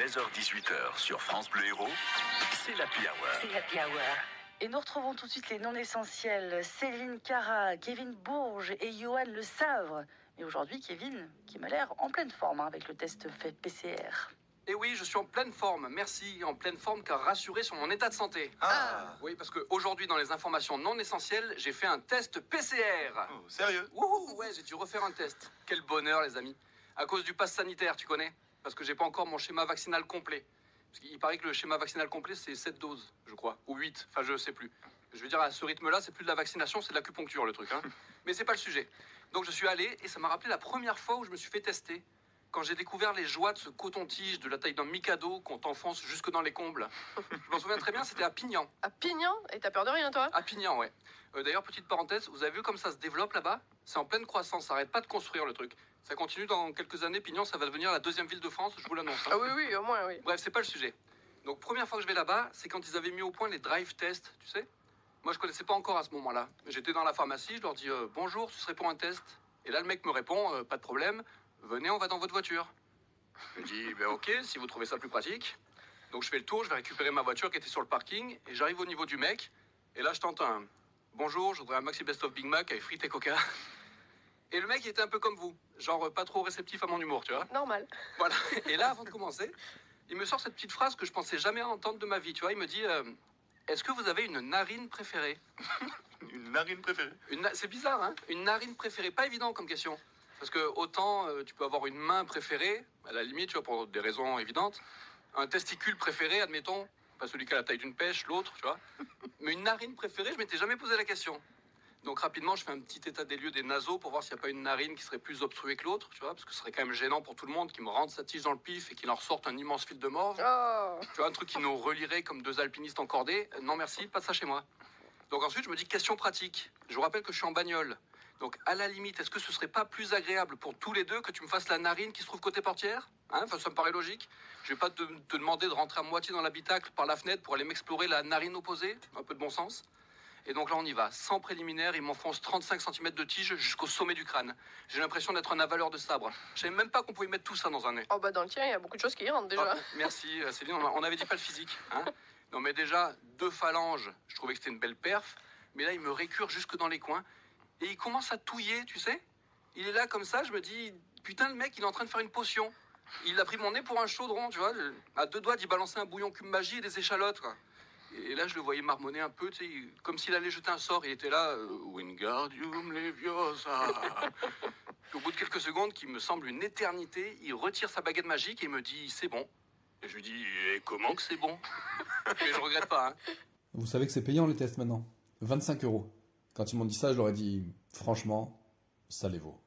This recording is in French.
16h-18h sur France Bleu Héros, c'est l'Happy Hour. C'est l'Happy Hour. Et nous retrouvons tout de suite les non-essentiels. Céline Cara, Kevin Bourges et Johan Le Savre. Mais aujourd'hui, Kevin, qui m'a l'air en pleine forme avec le test fait PCR. Et oui, je suis en pleine forme, merci, en pleine forme car rassuré sur mon état de santé. Oui, parce qu'aujourd'hui, dans les informations non essentielles, j'ai fait un test PCR. Oh, sérieux? Wouhou, ouais, j'ai dû refaire un test. Quel bonheur, les amis. À cause du pass sanitaire, tu connais? Parce que j'ai pas encore mon schéma vaccinal complet. Parce qu'il paraît que le schéma vaccinal complet, c'est 7 doses, je crois, ou 8, enfin je sais plus. Je veux dire, à ce rythme-là, c'est plus de la vaccination, c'est de l'acupuncture, le truc. Hein. Mais c'est pas le sujet. Donc je suis allé, et ça m'a rappelé la première fois où je me suis fait tester. Quand j'ai découvert les joies de ce coton-tige de la taille d'un Mikado qu'on t'enfonce jusque dans les combles. Je m'en souviens très bien, c'était à Pignan. À Pignan? Et t'as peur de rien, toi? À Pignan, ouais. D'ailleurs, petite parenthèse, vous avez vu comme ça se développe là-bas? C'est en pleine croissance, ça arrête pas de construire le truc. Ça continue dans quelques années, Pignan, ça va devenir la deuxième ville de France, je vous l'annonce. Hein. Ah oui, au moins, oui. Bref, c'est pas le sujet. Donc, première fois que je vais là-bas, c'est quand ils avaient mis au point les drive tests, tu sais? Moi, je connaissais pas encore à ce moment-là. J'étais dans la pharmacie, je leur dis bonjour, ce serait pour un test. Et là, le mec me répond pas de problème, venez, on va dans votre voiture. Je dis ok, si vous trouvez ça plus pratique. Donc, je fais le tour, je vais récupérer ma voiture qui était sur le parking et j'arrive au niveau du mec. Et là, je tente un bonjour, je voudrais un maxi best of Big Mac avec frites et coca. Et le mec, il était un peu comme vous, genre pas trop réceptif à mon humour, tu vois. Normal. Voilà. Et là, avant de commencer, il me sort cette petite phrase que je pensais jamais entendre de ma vie, tu vois. Il me dit est-ce que vous avez une narine préférée? Une narine préférée? C'est bizarre, hein? Une narine préférée, pas évident comme question. Parce que autant tu peux avoir une main préférée, à la limite, tu vois, pour des raisons évidentes. Un testicule préféré, admettons, pas celui qui a la taille d'une pêche, l'autre, tu vois. Mais une narine préférée, je m'étais jamais posé la question. Donc rapidement, je fais un petit état des lieux des naseaux pour voir s'il n'y a pas une narine qui serait plus obstruée que l'autre, tu vois, parce que ce serait quand même gênant pour tout le monde qui me rentre sa tige dans le pif et qu'il en ressorte un immense fil de morve. Oh. Tu vois, un truc qui nous relierait comme deux alpinistes encordés. Non merci, pas de ça chez moi. Donc ensuite, je me dis question pratique. Je vous rappelle que je suis en bagnole. Donc à la limite, est-ce que ce serait pas plus agréable pour tous les deux que tu me fasses la narine qui se trouve côté portière? Hein, enfin, ça me paraît logique. Je vais pas te demander de rentrer à moitié dans l'habitacle par la fenêtre pour aller m'explorer la narine opposée. Un peu de bon sens. Et donc là, on y va. Sans préliminaire, il m'enfonce 35 cm de tige jusqu'au sommet du crâne. J'ai l'impression d'être un avaleur de sabre. Je savais même pas qu'on pouvait mettre tout ça dans un nez. Oh bah dans le tien, il y a beaucoup de choses qui y rentrent déjà. Ah, merci Céline, on avait dit pas le physique. Hein. Non mais déjà, 2 phalanges, je trouvais que c'était une belle perf. Mais là, il me récure jusque dans les coins. Et il commence à touiller, tu sais. Il est là comme ça, je me dis, putain, le mec, il est en train de faire une potion. Il a pris mon nez pour un chaudron, tu vois. À 2 doigts d'y balancer un bouillon cube magie et des échalotes, quoi. Et là, je le voyais marmonner un peu, tu sais, comme s'il allait jeter un sort. Il était là, Wingardium Leviosa. Au bout de quelques secondes, qui me semble une éternité, il retire sa baguette magique et me dit, c'est bon. Et je lui dis, et comment que c'est bon? Mais je regrette pas, hein. Vous savez que c'est payant les tests maintenant. 25 €. Quand ils m'ont dit ça, je leur ai dit, franchement, ça les vaut.